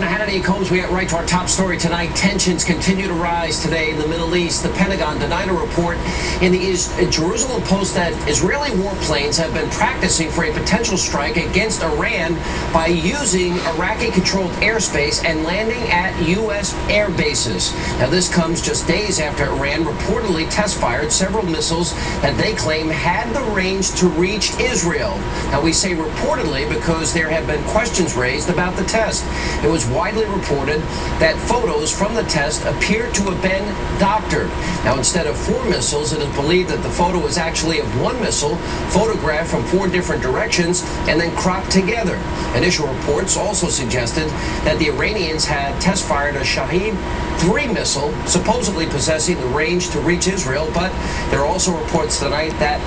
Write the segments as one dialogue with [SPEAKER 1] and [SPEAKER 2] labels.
[SPEAKER 1] Welcome to Hannity Combs. We get right to our top story tonight. Tensions continue to rise today in the Middle East. The Pentagon denied a report in the Jerusalem Post that Israeli warplanes have been practicing for a potential strike against Iran by using Iraqi-controlled airspace and landing at U.S. air bases. Now, this comes just days after Iran reportedly test-fired several missiles that they claim had the range to reach Israel. Now, we say reportedly because there have been questions raised about the test. It was widely reported that photos from the test appeared to have been doctored. Now, instead of 4 missiles, it is believed that the photo was actually of 1 missile photographed from 4 different directions and then cropped together. Initial reports also suggested that the Iranians had test-fired a Shahed-3 missile, supposedly possessing the range to reach Israel, but there are also reports tonight that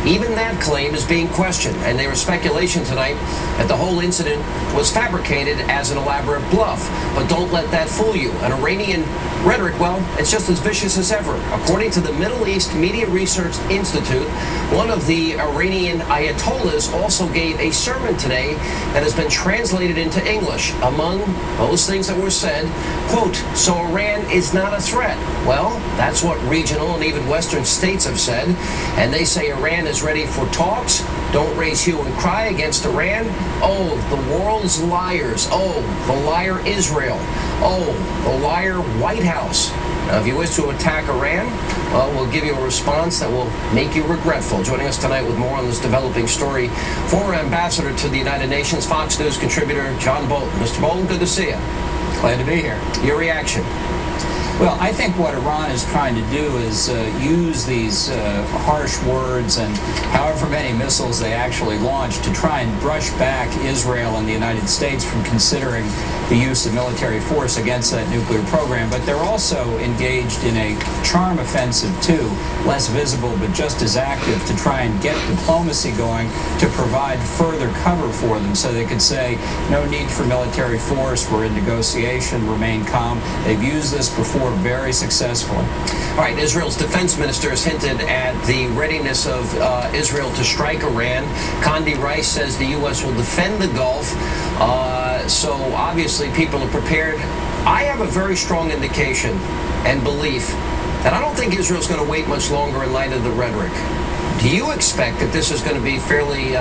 [SPEAKER 1] even that claim is being questioned, and there was speculation tonight that the whole incident was fabricated as an elaborate bluff. But don't let that fool you. An Iranian rhetoric, well, it's just as vicious as ever. According to the Middle East Media Research Institute, one of the Iranian ayatollahs also gave a sermon today that has been translated into English. Among those things that were said, quote, "So Iran is not a threat." Well, that's what regional and even Western states have said, and they say Iran is ready for talks. Don't raise hue and cry against Iran. Oh, the world's liars. Oh, the liar Israel. Oh, the liar White House. Now, if you wish to attack Iran, well, we'll give you a response that will make you regretful. Joining us tonight with more on this developing story, former ambassador to the United Nations, Fox News contributor John Bolton. Mr. Bolton, good to see you.
[SPEAKER 2] Glad to be here.
[SPEAKER 1] Your reaction?
[SPEAKER 2] Well, I think what Iran is trying to do is use these harsh words and however many missiles they actually launch to try and brush back Israel and the United States from considering the use of military force against that nuclear program. But they're also engaged in a charm offensive, too, less visible but just as active, to try and get diplomacy going to provide further cover for them so they could say, no need for military force, we're in negotiation, remain calm. They've used this before very successfully.
[SPEAKER 1] All right, Israel's defense minister has hinted at the readiness of Israel to strike Iran. Condi Rice says the U.S. will defend the Gulf. So obviously people are prepared. I have a very strong indication and belief that I don't think Israel's going to wait much longer in light of the rhetoric. Do you expect that this is going to be fairly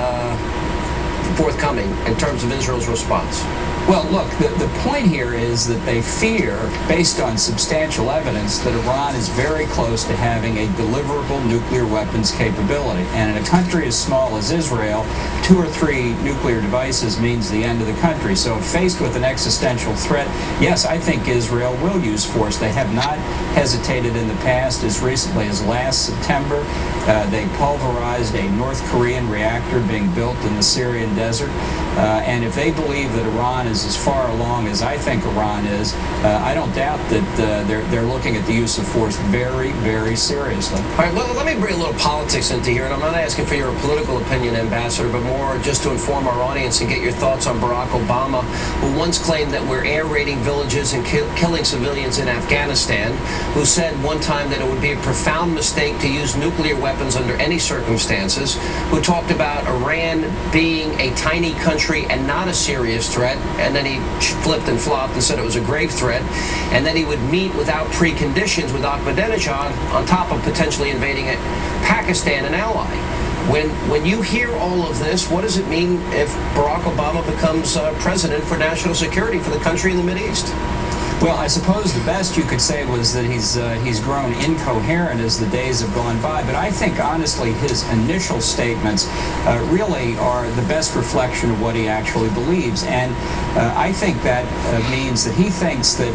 [SPEAKER 1] forthcoming in terms of Israel's response?
[SPEAKER 2] Well, look, the point here is that they fear, based on substantial evidence, that Iran is very close to having a deliverable nuclear weapons capability. And in a country as small as Israel, 2 or 3 nuclear devices means the end of the country. So if faced with an existential threat, yes, I think Israel will use force. They have not hesitated in the past. As recently as last September, they pulverized a North Korean reactor being built in the Syrian desert. And if they believe that Iran is as far along as I think Iran is, I don't doubt that they're looking at the use of force very, very seriously.
[SPEAKER 1] All right, well, let me bring a little politics into here, and I'm not asking for your political opinion, Ambassador, but more just to inform our audience and get your thoughts on Barack Obama, who once claimed that we're air raiding villages and killing civilians in Afghanistan, who said one time that it would be a profound mistake to use nuclear weapons under any circumstances, who talked about Iran being a tiny country and not a serious threat, and then he flipped and flopped and said it was a grave threat, and then he would meet without preconditions with Ahmadinejad on top of potentially invading Pakistan, an ally. When you hear all of this, what does it mean if Barack Obama becomes president for national security for the country in the Mideast?
[SPEAKER 2] Well, I suppose the best you could say was that he's grown incoherent as the days have gone by. But I think, honestly, his initial statements really are the best reflection of what he actually believes. And I think that means that he thinks that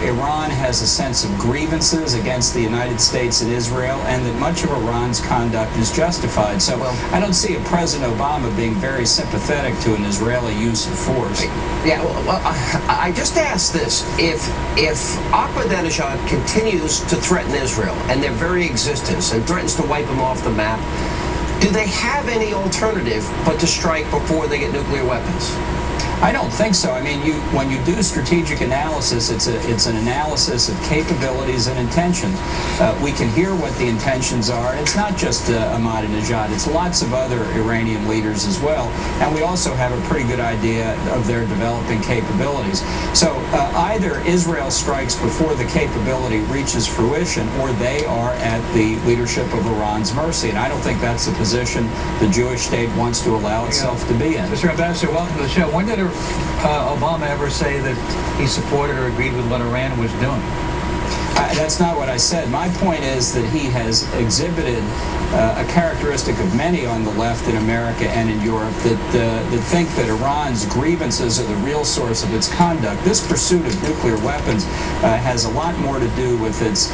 [SPEAKER 2] Iran has a sense of grievances against the United States and Israel, and that much of Iran's conduct is justified. So I don't see a President Obama being very sympathetic to an Israeli use of force.
[SPEAKER 1] Yeah, well, I just asked this. If Ahmadinejad continues to threaten Israel and their very existence and threatens to wipe them off the map, do they have any alternative but to strike before they get nuclear weapons?
[SPEAKER 2] I don't think so. I mean, when you do strategic analysis, it's an analysis of capabilities and intentions. We can hear what the intentions are. And it's not just Ahmadinejad. It's lots of other Iranian leaders as well. And we also have a pretty good idea of their developing capabilities. So either Israel strikes before the capability reaches fruition, or they are at the leadership of Iran's mercy. And I don't think that's the position the Jewish state wants to allow itself to be in.
[SPEAKER 3] Mr. Ambassador, welcome to the show. When did Obama ever say that he supported or agreed with what Iran was doing?
[SPEAKER 2] That's not what I said. My point is that he has exhibited a characteristic of many on the left in America and in Europe that think that Iran's grievances are the real source of its conduct. This pursuit of nuclear weapons has a lot more to do with its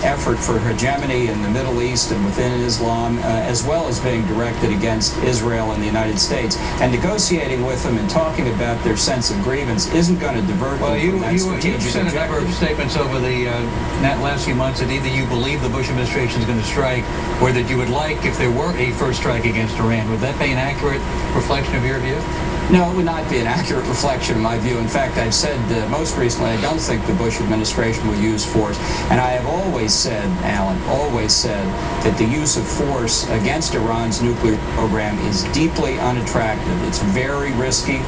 [SPEAKER 2] effort for hegemony in the Middle East and within Islam, as well as being directed against Israel and the United States. And negotiating with them and talking about their sense of grievance isn't going to divert them from that strategic
[SPEAKER 3] you've said a number of statements over the last few months that either you believe the Bush administration is going to strike, or that you would like if there were a first strike against Iran. Would that be an accurate reflection of your view?
[SPEAKER 2] No, it would not be an accurate reflection of my view. In fact, I've said most recently I don't think the Bush administration will use force. And I have always said, Alan, always said that the use of force against Iran's nuclear program is deeply unattractive. It's very risky.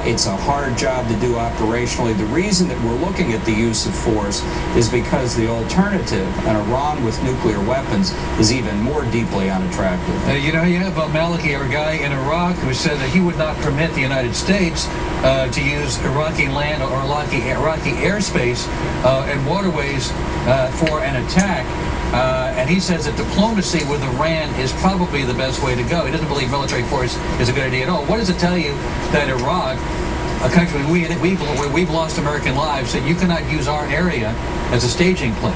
[SPEAKER 2] It's a hard job to do operationally. The reason that we're looking at the use of force is because the alternative, an Iran with nuclear weapons, is even more deeply unattractive.
[SPEAKER 3] You know, you have Maliki, a guy in Iraq, who said that he would not permit the United States to use Iraqi land or Iraqi airspace and waterways for an attack. And he says that diplomacy with Iran is probably the best way to go. He doesn't believe military force is a good idea at all. What does it tell you that Iraq, a country where we've lost American lives, that you cannot use our area as a staging place?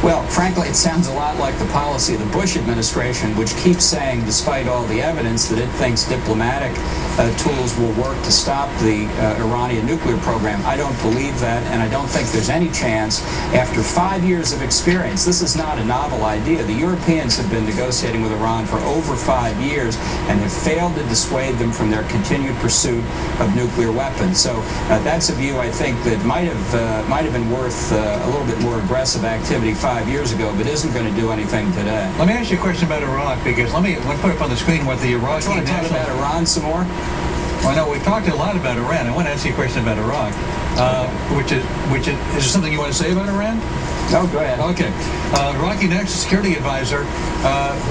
[SPEAKER 2] Well, frankly, it sounds a lot like the policy of the Bush administration, which keeps saying, despite all the evidence, that it thinks diplomatic tools will work to stop the Iranian nuclear program. I don't believe that, and I don't think there's any chance. After 5 years of experience, this is not a novel idea. The Europeans have been negotiating with Iran for over 5 years and have failed to dissuade them from their continued pursuit of nuclear weapons. So that's a view, I think, that might have been worth a little bit more aggressive activity 5 years ago, but isn't going to do anything today.
[SPEAKER 3] Let me ask you a question about Iraq, because let me put up on the screen what the Iraqi
[SPEAKER 2] national... Do you want to talk about Iran some more?
[SPEAKER 3] Well, no, we've talked a lot about Iran. I want to ask you a question about Iraq, which is there something you want to say about Iran?
[SPEAKER 2] No, go ahead.
[SPEAKER 3] Okay. Iraqi National Security Advisor,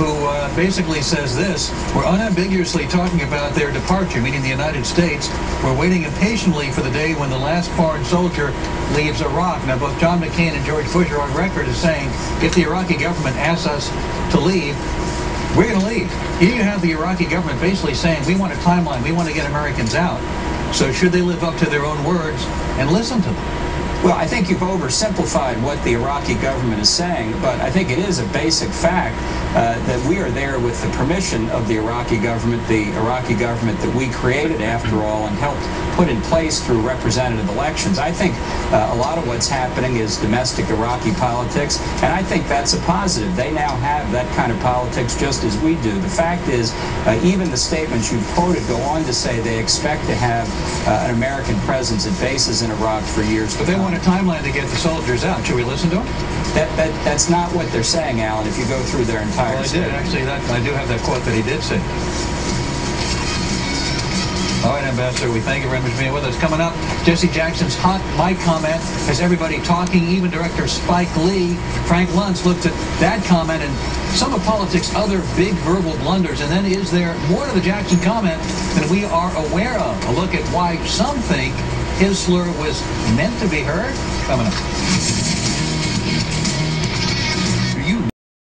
[SPEAKER 3] who basically says this: we're unambiguously talking about their departure, meaning the United States. We're waiting impatiently for the day when the last foreign soldier leaves Iraq. Now, both John McCain and George Bush are on record as saying, if the Iraqi government asks us to leave, we're going to leave. Here you have the Iraqi government basically saying, we want a timeline, we want to get Americans out. So should they live up to their own words and listen to them?
[SPEAKER 2] Well, I think you've oversimplified what the Iraqi government is saying, but I think it is a basic fact that we are there with the permission of the Iraqi government that we created, after all, and helped put in place through representative elections. I think a lot of what's happening is domestic Iraqi politics, and I think that's a positive. They now have that kind of politics just as we do. The fact is, even the statements you've quoted go on to say they expect to have an American presence at bases in Iraq for years to come.
[SPEAKER 3] But they want a timeline to get the soldiers out. Should we listen to them?
[SPEAKER 2] That's not what they're saying, Alan, if you go through their entire statement.
[SPEAKER 3] Actually, I do have that quote that he did say. All right, Ambassador, we thank you very much for being with us. Coming up, Jesse Jackson's hot mic comment has everybody talking, even director Spike Lee. Frank Luntz looked at that comment and some of politics' other big verbal blunders. And then is there more to the Jackson comment than we are aware of? A look at why some think his slur was meant to be heard. Coming up.